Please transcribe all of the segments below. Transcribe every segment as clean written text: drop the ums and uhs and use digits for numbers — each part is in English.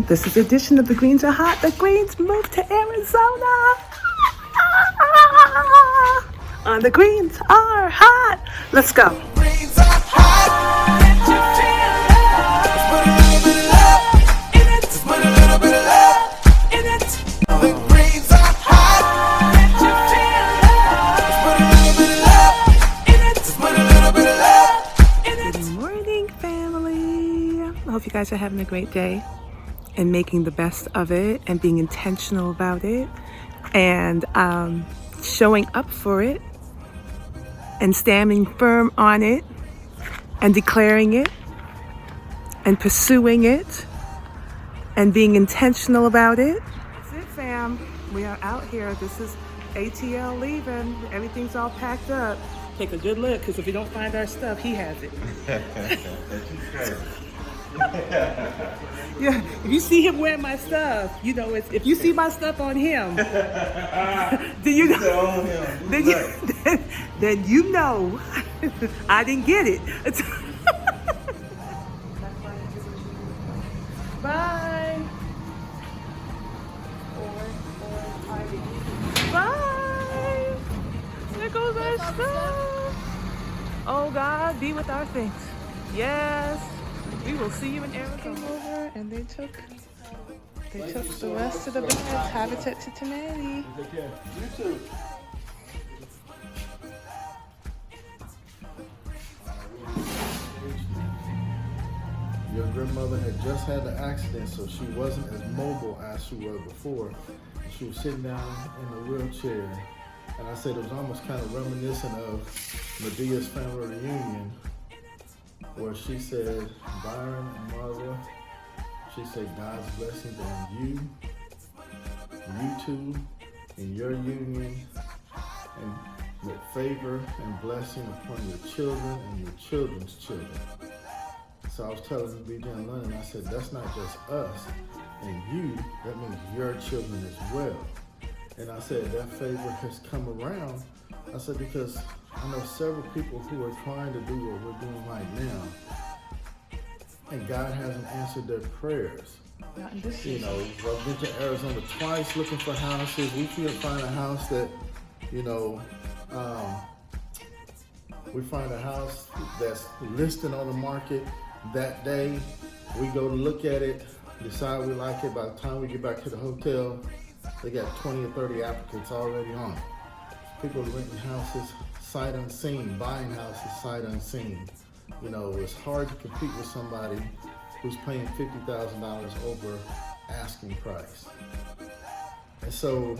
This is the edition of The Greens Are Hot. The Greens moved to Arizona. On The Greens Are Hot. Let's go. Greens are hot. Let's put a little bit of love in it. The greens are hot. Let's put a little bit of love in it. Let's put a little bit of love in it. Good morning, family. I hope you guys are having a great day and making the best of it and being intentional about it and showing up for it and standing firm on it and declaring it and pursuing it and being intentional about it. That's it, fam. We are out here. This is ATL leaving. Everything's all packed up. Take a good look, because if we don't find our stuff, he has it. Yeah, if you see him wearing my stuff, you know, if you see my stuff on him, then you know, then you know I didn't get it. Bye. Bye. There goes our stuff. Oh God, be with our things. Yes. We will see you in Arizona. Over, and they took the rest of the bags. Habitat to Tamale. Take care. You too. Your grandmother had just had the accident, so she wasn't as mobile as she was before. She was sitting down in a wheelchair, and I said it was almost kind of reminiscent of Medea's family reunion, where she said, Byron and Marva, she said, God's blessings on you two, in your union, and with favor and blessing upon your children and your children's children. So I was telling BJ in London, I said, that's not just us and you, that means your children as well. And I said, that favor has come around. I said, because I know several people who are trying to do what we're doing right now, and God hasn't answered their prayers. You know, I've been to Arizona twice looking for houses. We can't find a house that, you know, we find a house that's listed on the market that day. We go to look at it, decide we like it. By the time we get back to the hotel, they got 20 or 30 applicants already on it. People are renting houses sight unseen, buying houses sight unseen. You know, it's hard to compete with somebody who's paying $50,000 over asking price. And so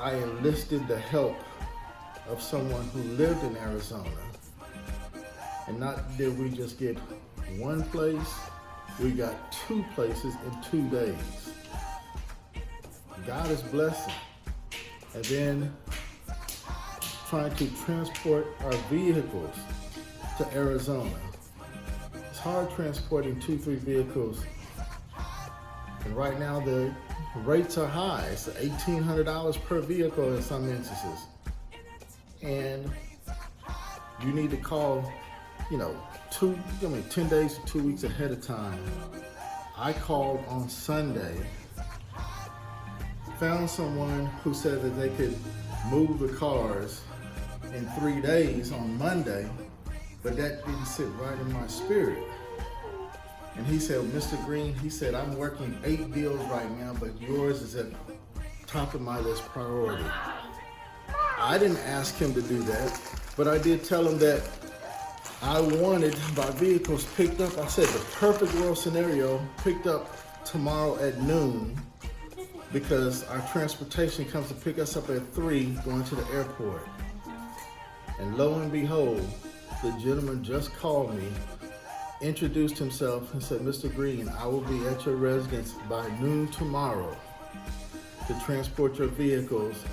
I enlisted the help of someone who lived in Arizona. And not did we just get one place, we got 2 places in 2 days. God is blessing. And then trying to transport our vehicles to Arizona. It's hard transporting 2-3 vehicles. And right now the rates are high. It's $1,800 per vehicle in some instances. And you need to call, you know, 10 days to 2 weeks ahead of time. I called on Sunday, found someone who said that they could move the cars in 3 days on Monday, but that didn't sit right in my spirit. And he said, Mr. Green, he said, I'm working 8 deals right now, but yours is at top of my list priority. I didn't ask him to do that, but I did tell him that I wanted my vehicles picked up. I said the perfect world scenario, picked up tomorrow at noon, because our transportation comes to pick us up at 3 going to the airport. And lo and behold, the gentleman just called me, introduced himself and said, Mr. Green, I will be at your residence by noon tomorrow to transport your vehicles,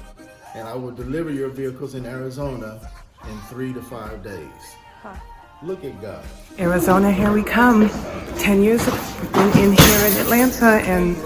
and I will deliver your vehicles in Arizona in 3 to 5 days. Look at God. Arizona, here we come. 10 years in here in Atlanta, and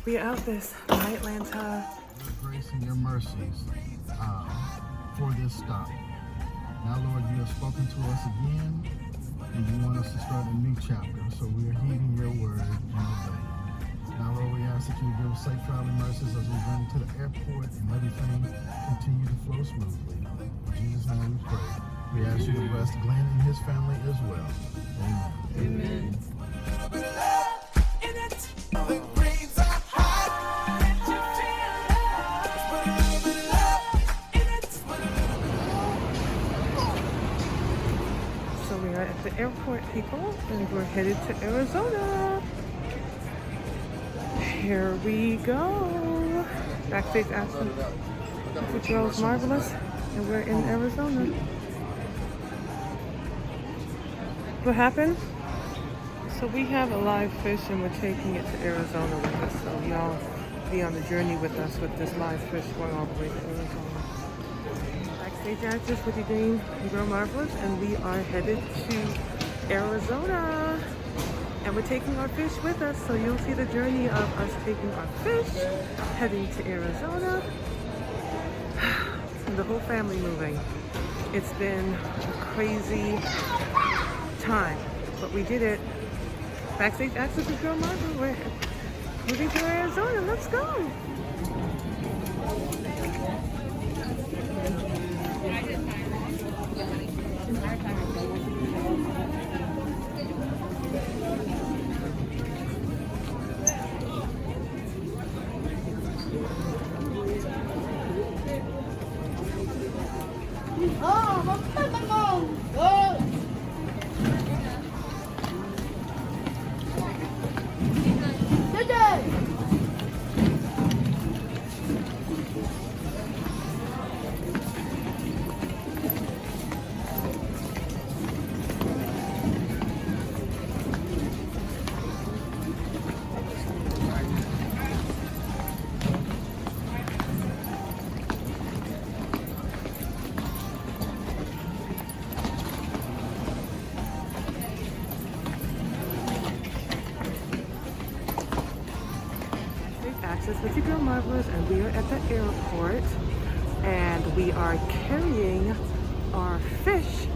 We are out this by Atlanta. Your grace and your mercies for this stop. Now, Lord, you have spoken to us again, and you want us to start a new chapter. So we are heeding your word and obeying. Now, Lord, we ask that you give us safe traveling mercies as we run to the airport and everything continue to flow smoothly. In Jesus' name we pray. We ask you to bless Glenn and his family as well. Amen. Amen. In it, the greens are hot. Let you feel love. Let's put a little bit of love in it. Put a little So we are at the airport, people, and we're headed to Arizona. Here we go. Backstage action with Girls Marvelous, and we're in Arizona. What happened? So we have a live fish and we're taking it to Arizona with us. So y'all be on the journey with us with this live fish going all the way to Arizona. Backstage actors with Dean and Girl Marvelous, and we are headed to Arizona. And we're taking our fish with us, so you'll see the journey of us taking our fish, heading to Arizona, and the whole family moving. It's been a crazy time, but we did it. Backstage access with Girl Marvel. We're moving to Arizona. Let's go. Access with your Girl Marvelous, and we are at the airport, and we are carrying our fish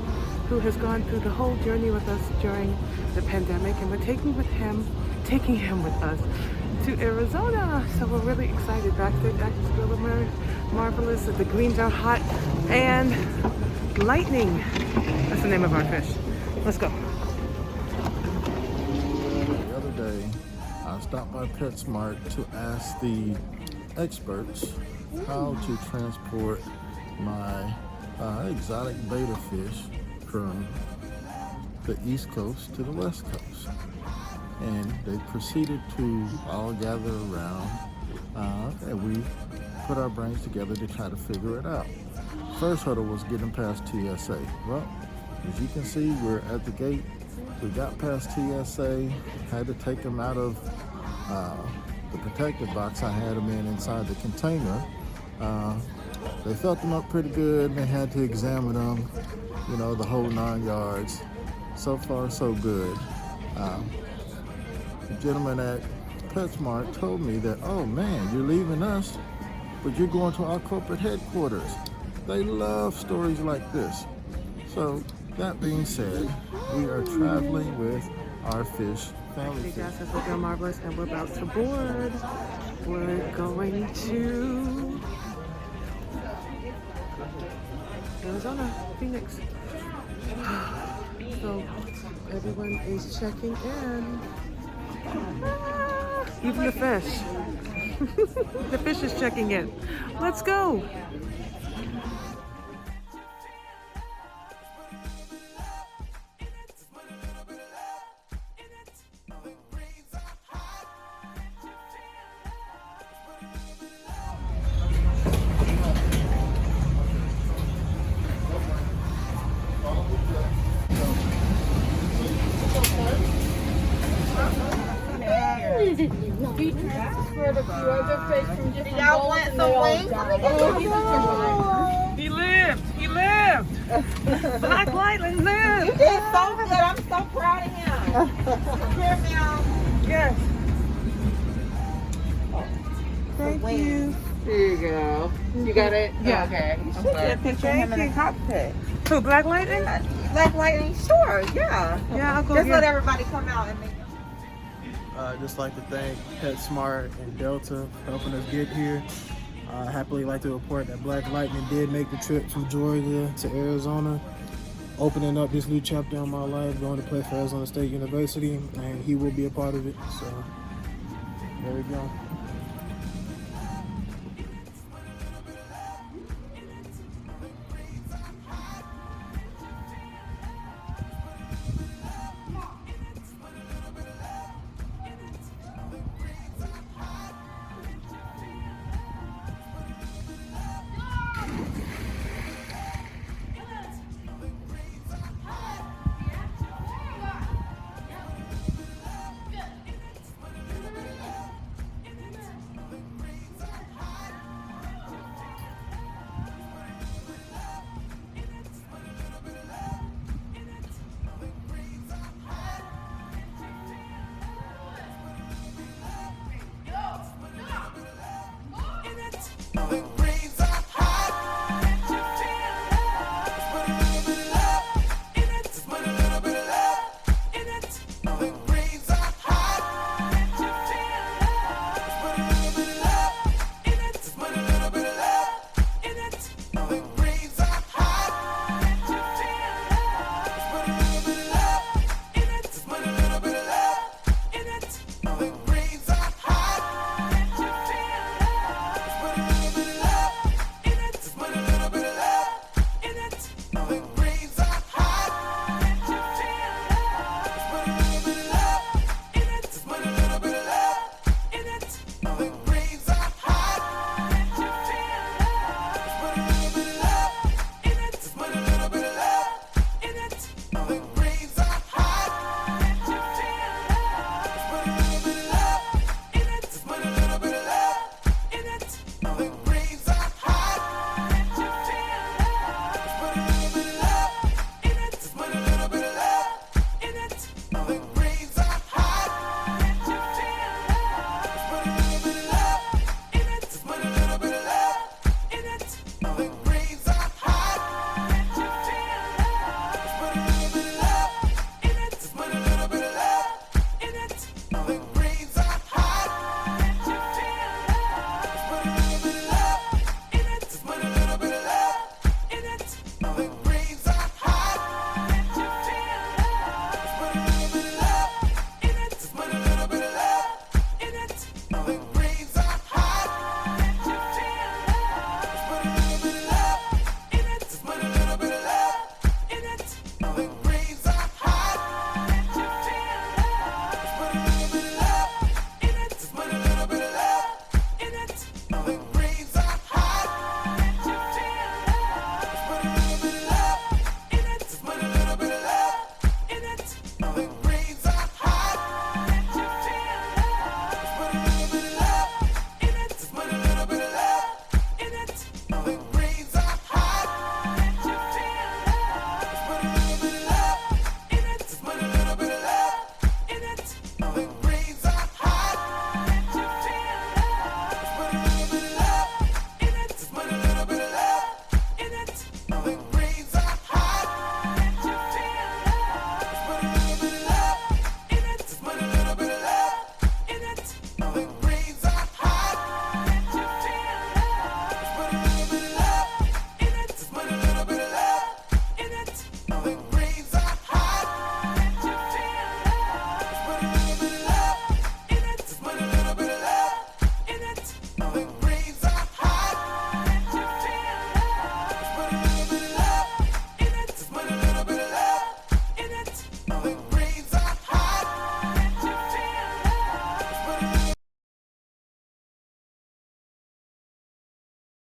who has gone through the whole journey with us during the pandemic, and we're taking him with us to Arizona. So we're really excited. Backstage Access Girl Marvelous, the greens are hot, and lightning. That's the name of our fish. Let's go. The other day, I stopped by PetSmart to ask the experts how to transport my exotic betta fish from the East Coast to the West Coast. And they proceeded to all gather around and we put our brains together to try to figure it out. First hurdle was getting past TSA. Well, as you can see, we're at the gate. We got past TSA, had to take them out of the protective box I had them in inside the container. They felt them up pretty good. They had to examine them, you know, the whole 9 yards. So far, so good. The gentleman at PetSmart told me that, oh man, you're leaving us, but you're going to our corporate headquarters. They love stories like this. So, that being said, we are traveling with our fish family. Hey guys, that's Girl Marvelous, and we're about to board. We're going to Arizona, Phoenix. So everyone is checking in. Even the fish. The fish is checking in. Let's go. Y'all want some wings? He lived. He lived. Black Lightning lived. He's so good. I'm so proud of him. Here, now. Yes. Thank some wings. you. There you go. You got it? Yeah. Okay. I'm Should get a sorry. picture of him in the cockpit. Who, Black Lightning? Black Lightning, sure, yeah. Yeah, I'll go Just get let everybody come out and make I'd just like to thank PetSmart and Delta for helping us get here. I happily like to report that Black Lightning did make the trip from Georgia to Arizona, opening up this new chapter in my life, going to play for Arizona State University, and he will be a part of it. So there we go.